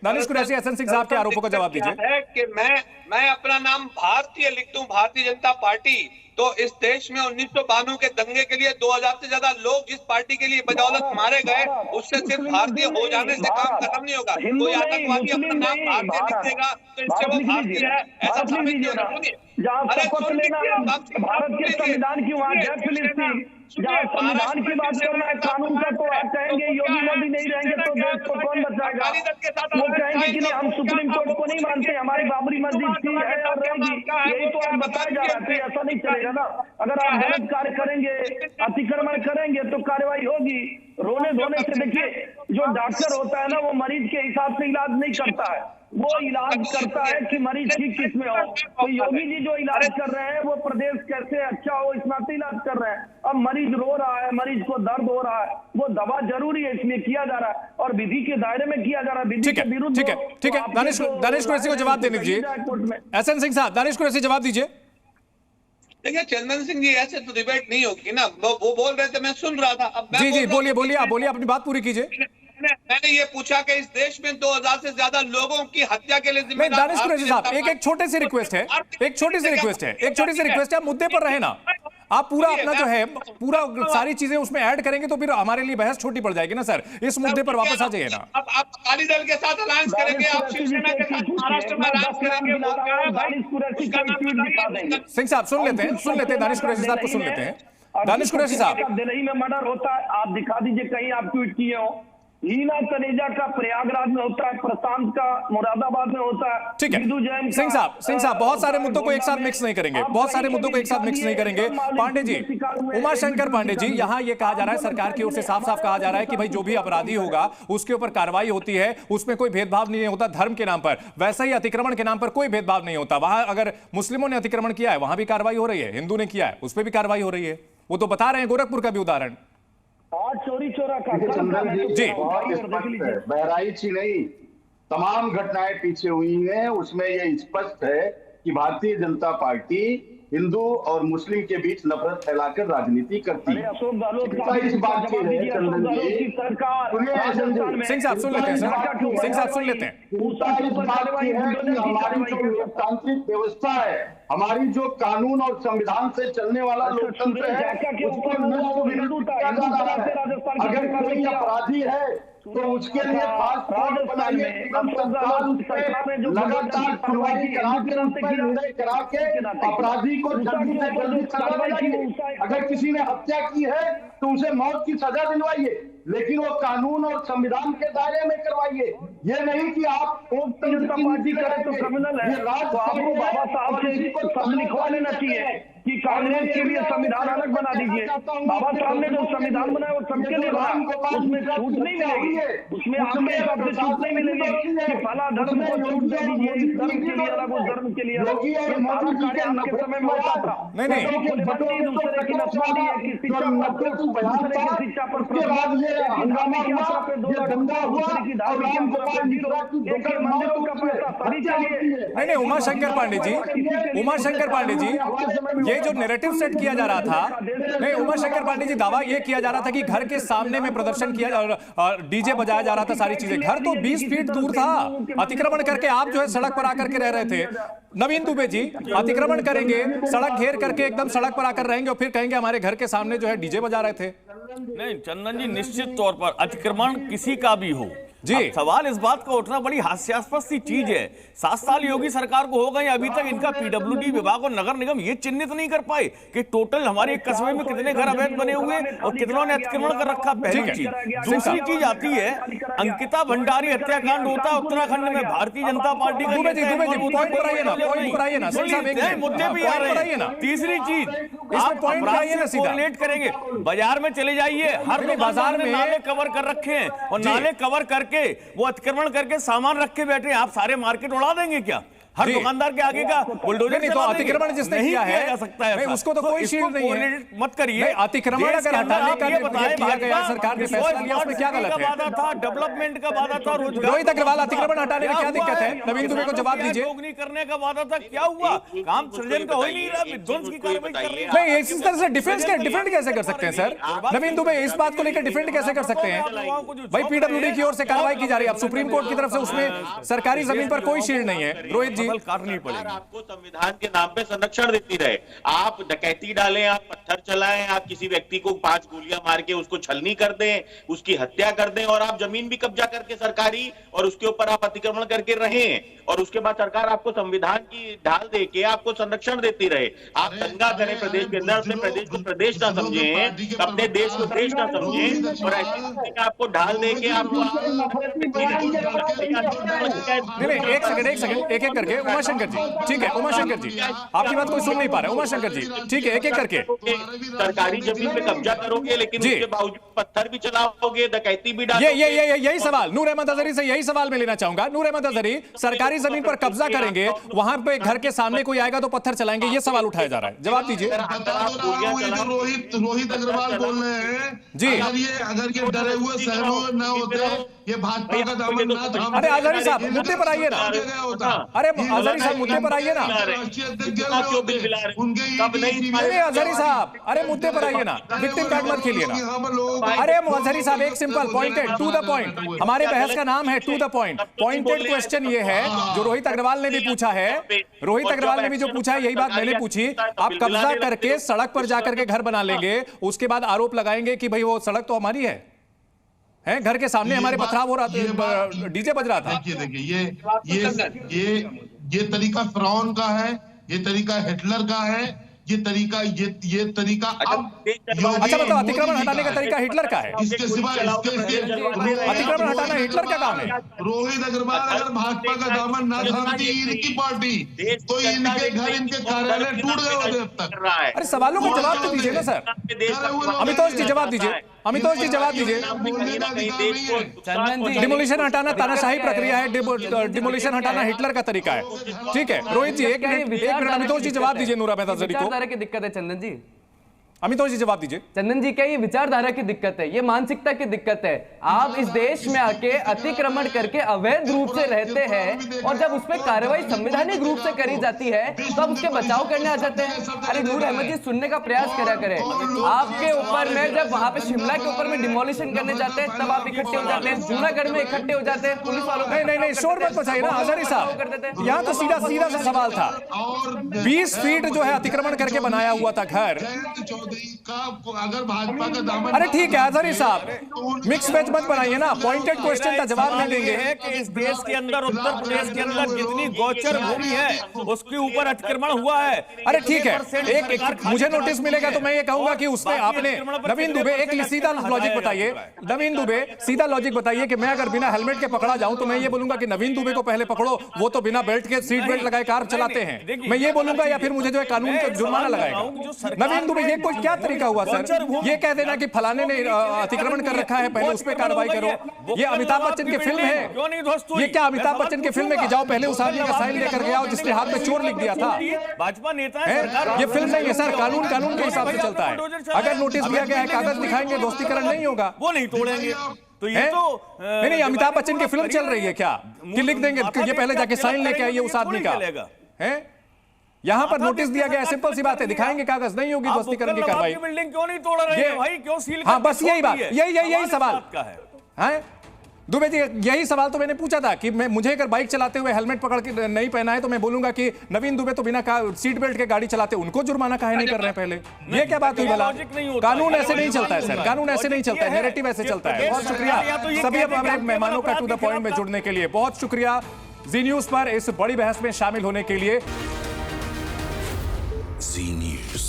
दानिश कुरैशी, एहसन सिंह साहब के आरोपों का जवाब दीजिए। है कि मैं अपना नाम भारतीय लिख दूं, भारतीय जनता पार्टी, तो इस देश में 1992 के दंगे के लिए 2000 से ज्यादा लोग जिस पार्टी के लिए बदौलत मारे गए, उससे सिर्फ भारतीय हो जाने से काम खत्म नहीं होगा। कोई आतंकवादी अपना नाम भारतीय लिख देगा तो इससे वो भारतीय है ऐसा साबित नहीं होगा। अरे भारत के संविधान की वहाँ जय फिलिस्तीन, जहाँ संविधान की बात करना है, कानून का, तो आप कहेंगे योगी मोदी नहीं रहेंगे तो देश को कौन बचाएगा? वो कहेंगे कि नहीं, हम सुप्रीम कोर्ट को नहीं मानते, हमारी बाबरी मस्जिद थी है और रहेगी, यही तो आप बताया जा रहा है। तो ऐसा नहीं चलेगा ना। अगर आप गलत कार्य करेंगे, अतिक्रमण करेंगे तो कार्रवाई होगी। रोने धोने से देखिए, जो डॉक्टर होता है ना, वो मरीज के हिसाब से इलाज नहीं करता है, वो इलाज करता है कि मरीज ठीक किसमें हो। तो योगी जी जो इलाज कर रहे हैं वो प्रदेश कैसे अच्छा हो इस नाते इलाज कर रहे हैं। अब मरीज रो रहा है, मरीज को दर्द हो रहा है, वो दवा जरूरी है इसलिए किया जा रहा है और विधि के दायरे में किया जा रहा है, विधि के विरुद्ध। ठीक है दानिश कुरैशी को जवाब देने दीजिए। एहसन सिंह साहब, दानिश कुरैशी जवाब दीजिए। देखिए चंदन सिंह जी, ऐसे तो डिबेट नहीं होगी ना। वो बोल रहे थे, मैं सुन रहा था। अब जी बोलिए, आप बोलिए, अपनी बात पूरी कीजिए। मैंने ये पूछा कि इस देश में 2000 से ज्यादा लोगों की हत्या के लिए जिम्मेदार दानिश कुरैशी साहब, एक छोटी सी रिक्वेस्ट है, एक छोटी सी रिक्वेस्ट है, मुद्दे पर रहे ना। आप पूरा अपना जो है पूरा सारी चीजें उसमें ऐड करेंगे तो फिर हमारे लिए बहस छोटी पड़ जाएगी ना सर। इस मुद्दे पर वापस आ जाइए ना। अब आप अकाली दल के साथ अलायंस करेंगे, आप शिवसेना के साथ महाराष्ट्र में अलायंस करेंगे, वो क्या है भाई? सिंह साहब सुन लेते हैं, दानिश कुरैशी साहब को सुन लेते हैं। दानिश कुरैशी साहब, दिल्ली में मर्डर होता है, आप दिखा दीजिए कहीं आप ट्वीट किए हो। हीना तनेजा का प्रयागराज में होता है, प्रशांत का मुरादाबाद में होता है। ठीक है सिंह साहब, बहुत सारे मुद्दों को एक साथ मिक्स नहीं करेंगे, पांडे जी, उमाशंकर पांडे जी, यहाँ ये कहा जा रहा है, सरकार की ओर से साफ साफ कहा जा रहा है कि भाई जो भी अपराधी होगा उसके ऊपर कार्रवाई होती है, उसमें कोई भेदभाव नहीं होता धर्म के नाम पर। वैसा ही अतिक्रमण के नाम पर कोई भेदभाव नहीं होता। वहां अगर मुस्लिमों ने अतिक्रमण किया है वहां भी कार्रवाई हो रही है, हिंदू ने किया है उस पर भी कार्रवाई हो रही है। वो तो बता रहे हैं, गोरखपुर का भी उदाहरण। चोरी चोरा का जी, बहराइच ही नहीं, तमाम घटनाएं पीछे हुई हैं, उसमें ये स्पष्ट है कि भारतीय जनता पार्टी हिंदू और मुस्लिम के बीच नफरत फैलाकर राजनीति करती है। इस बात की है चंदन जी, सिंह साहब सुन लेते हैं, इस बात की है कि हमारी जो लोकतांत्रिक व्यवस्था है, हमारी जो कानून और संविधान से चलने वाला लोकतंत्र है, उसको नष्ट किया जा रहा है। अगर कोई अपराधी है तो उसके लिए लगातार सुनवाई निर्णय करा के अपराधी को जल्दी से जल्दी सजा दिलाइए। अगर किसी ने हत्या की है तो उसे मौत की सजा दिलवाइए, लेकिन वो कानून और संविधान के दायरे में करवाइए। ये नहीं कि आप पार्टी करें तो क्रिमिनल है, तो आपको बाबा साहब से सब लिखवा लेना चाहिए कि कांग्रेस के लिए संविधान अलग बना दीजिए। बाबा साहब ने जो संविधान बनाया वो सबके लिए बना, उसमें छूट नहीं मिलेगी, उसमें आपके हिसाब से छूट नहीं मिलेगी कि फला धर्म को छूट दे दीजिए, इस धर्म के लिए अलग, उस धर्म के लिए अलग। आपके समय में होता था नहीं दूसरे की नस्बंदी है कि शिक्षा पर हंगामा यात्रा पे 2 लाख दूसरे की धार्मिक यात्रा पे 0, मंदिरों का पैसा सभी चाहिए। नहीं उमाशंकर पांडे जी, ये जो नैरेटिव सेट किया जा रहा था, नहीं उमाशंकर पांडे जी, दावा ये किया जा रहा था कि घर के सामने में प्रदर्शन किया और डीजे बजाया जा रहा था, सारी चीजें। घर तो 20 फीट दूर था, अतिक्रमण करके आप जो है सड़क पर आकर के रह रहे थे। नवीन दुबे जी, अतिक्रमण करेंगे, सड़क घेर करके एकदम सड़क पर आकर रहेंगे और फिर कहेंगे हमारे घर के सामने जो है डीजे बजा रहे थे। नहीं चंदन जी, निश्चित तौर पर अतिक्रमण किसी का भी हो जी, सवाल इस बात का उठना बड़ी हास्यास्पद सी चीज है। 7 साल योगी सरकार को हो गए, अभी तक इनका पीडब्ल्यूडी विभाग और नगर निगम ये चिन्हित नहीं कर पाए कि टोटल हमारे एक कस्बे में कितने घर अवैध बने हुए और कितनों ने अतिक्रमण कर रखा। पहली चीज। दूसरी चीज आती है, अंकिता भंडारी हत्याकांड होता है उत्तराखंड में, भारतीय जनता पार्टी का मुद्दे भी आ रहे हैं। तीसरी चीज, लेट करेंगे, बाजार में चले जाइए, हर बाजार में नाले कवर कर रखे हैं और नाले कवर करके वो अतिक्रमण करके सामान रख के बैठे हैं। आप सारे मार्केट उड़ा देंगे क्या? हर जी। दुकानदार के आगे का बुलडोजर नहीं, तो अतिक्रमण जिसने किया है जा सकता है नहीं, ऐसा। उसको तो कोई शील्ड नहीं है। मत करिए। नहीं, अतिक्रमण अगर हटाने का किया गया, सरकार ने फैसला लिया, उसमें क्या गलत है? वादा था, डेवलपमेंट का वादा था, रोजगार। रोहित अग्रवाल, अतिक्रमण हटाने में क्या दिक्कत है? नवीन दुबे को जवाब दीजिए। नहीं करने का वादा था, क्या हुआ? काम सृजन का हो ही नहीं रहा, विध्वंस की कार्रवाई कर रही है। नहीं, इस तरह से डिफेंड कैसे कर सकते हैं सर? नवीन दुबे इस बात को लेकर डिफेंड कैसे कर सकते हैं? भाई पीडब्ल्यूडी की ओर से कार्रवाई की जा रही है, अब सुप्रीम कोर्ट की तरफ से उसमें सरकारी जमीन पर कोई शील्ड नहीं है। रोहित जी, काटनी पड़ेगी। आपको संविधान के नाम पे संरक्षण देती रहे, आप डकैती डालें, आप पत्थर चलाएं, आप किसी व्यक्ति को 5 गोलियां मार के उसको छलनी कर दें, उसकी हत्या कर दें, और आप जमीन भी कब्जा करके सरकारी, और उसके ऊपर आप अतिक्रमण करके रहें, और उसके बाद सरकार आपको संविधान की ढाल दे के आपको संरक्षण देती रहे। आप दंगा करें प्रदेश के अंदर, अपने प्रदेश को प्रदेश ना समझें, अपने देश को देश ना समझें, और ऐसे आपको ढाल दे के आपको नहीं, एक सेकंड, एक करके उमाशंकर जी, ठीक है उमाशंकर जी, आपकी बात कोई सुन नहीं पा रहा है उमाशंकर जी, ठीक है, एक करके। सरकारी जमीन पे कब्जा करोगे, लेकिन उसके बावजूद पत्थर भी चलाओगे, डकैती भी डालोगे। यही सवाल नूर अहमद अजहरी से, यही सवाल मैं लेना चाहूंगा। नूर अहमद अजहरी, सरकारी जमीन पर कब्जा करेंगे, वहां पे घर के सामने कोई आएगा तो पत्थर चलाएंगे, ये सवाल उठाया जा रहा है, जवाब दीजिए। रोहित अग्रवाल बोल रहे हैं जी। अगर ये डरे हुए सहमे ना होते, ये भाजपा का दामन ना थाम। अरे अजहरी साहब मुद्दे पर आइए ना, अरे अजहरी साहब मुद्दे पर आइए ना, अरे अजहरी साहब, अरे मुद्दे पर आइए ना, विक्टिम कार्ड मत खेलिए ना। अरे अजहरी साहब, एक simple pointed to the point, हमारे बहस का नाम है to the point. Pointed question ये है जो रोहित अग्रवाल ने भी पूछा है, रोहित अग्रवाल ने भी जो पूछा है यही बात मैंने पूछी। आप कब्जा करके सड़क पर जाकर के घर बना लेंगे, उसके बाद आरोप लगाएंगे कि भाई वो सड़क तो हमारी है, घर के सामने हमारे पथराव हो रहा था, डीजे बज रहा था। देखिए ये तरीका फिरौन का है, ये तरीका हिटलर का है, ये तरीका अब अच्छा मतलब अतिक्रमण हटाने का तरीका हिटलर का है? इसके सिवा अतिक्रमण हटाना हिटलर का काम है? रोहित अग्रवाल अगर भाजपा का दामन ना थामती इनकी पार्टी, तो इनके घर, इनके कार्यालय टूट गए होते अब तक। अरे सवालों को जवाब तो दीजिए ना सर। अमितोष जी जवाब दीजिए, अमितोष जी जवाब दीजिए। डिमोलिशन हटाना तानाशाही प्रक्रिया है, डिमोलिशन हटाना हिटलर का तरीका है, ठीक है। रोहित जी एक मिनट, अमितोष जी जवाब दीजिए नूर अहमद अजहरी को। की दिक्कत है चंदन जी, अमितोष जी जवाब दीजिए। चंदन जी, क्या ये विचारधारा की दिक्कत है, ये मानसिकता की दिक्कत है? आप इस देश में आके अतिक्रमण करके अवैध रूप से रहते हैं, और जब उसमें कार्रवाई संवैधानिक रूप से करी जाती है तो आप उसके बचाव करने आ जाते हैं। अरे नूर अहमद जी, सुनने का प्रयास करा करें। आपके ऊपर में जब वहां पे शिमला के ऊपर में डिमोलिशन करने जाते हैं तब आप इकट्ठे हो जाते हैं, जूनागढ़ में इकट्ठे हो जाते हैं पुलिस वालों। नहीं शोर मत मचाइए ना अजहरी साहब, यहाँ तो सीधा सा सवाल था। 20 फीट जो है अतिक्रमण करके बनाया हुआ था घर, अगर भाजपा का दामन। अरे ठीक है अजहरी साहब, मिक्स मैच मत बनाइए ना, पॉइंटेड क्वेश्चन का जवाब नहीं देंगे। है कि इस देश के अंदर, उत्तर प्रदेश के अंदर जितनी गोचर भूमि है उसके ऊपर अतिक्रमण हुआ है। अरे ठीक है, एक मुझे नोटिस मिलेगा तो मैं ये कहूंगा कि उसने आपने नवीन दुबे एक सीधा लॉजिक बताइए, नवीन दुबे सीधा लॉजिक बताइए कि मैं अगर बिना हेलमेट के पकड़ा जाऊं तो मैं ये बोलूंगा कि नवीन दुबे को पहले पकड़ो, वो तो बिना बेल्ट के सीट बेल्ट लगाए कार चलाते हैं, मैं ये बोलूंगा, या फिर मुझे जो है कानून का जुर्माना लगाएगा। नवीन दुबे ये कोई क्या तरीका हुआ सर? ये कह देना कि फलाने ने अतिक्रमण कर रखा है, पहले उस पर कार्रवाई करो। ये अमिताभ बच्चन की फिल्म है, ये क्या अमिताभ बच्चन की फिल्म है कि जाओ पहले उस आदमी का साइन लेकर के आओ जिसने हाथ में चोर लिख दिया था? भाजपा नेता है, ये फिल्म नहीं है सर, कानून के हिसाब से चलता है। अगर नोटिस दिया गया है, कागज दिखाएंगे, दोस्तीकरण नहीं होगा, वो नहीं तोड़ेंगे। तो ये तो नहीं अमिताभ बच्चन की फिल्म चल रही है क्या कि लिख देंगे ये पहले जाके साइन लेके आइए उस आदमी का है? यहाँ पर नोटिस दिया गया, सिंपल सी बात है, दिखाएंगे कागज, नहीं होगी दोस्तीकरण की कार्रवाई। बिल्डिंग क्यों नहीं तोड़ रहे हैं भाई, क्यों सील? हाँ बस यही बात, यही सवाल है दुबे जी, यही सवाल तो मैंने पूछा था कि मुझे अगर बाइक चलाते हुए हेलमेट पकड़ के नहीं पहना है तो मैं बोलूंगा कि नवीन दुबे तो बिना सीट बेल्ट के गाड़ी चलाते, उनको जुर्माना काहे नहीं कर रहे हैं पहले? ये क्या बात हुई भला? कानून ऐसे नहीं चलता है सर, कानून ऐसे नहीं चलता है, नैरेटिव ऐसे चलता है। बहुत शुक्रिया सभी हमारे मेहमानों का टू द पॉइंट में जुड़ने के लिए, बहुत शुक्रिया जी न्यूज पर इस बड़ी बहस में शामिल होने के लिए। जी न्यूज।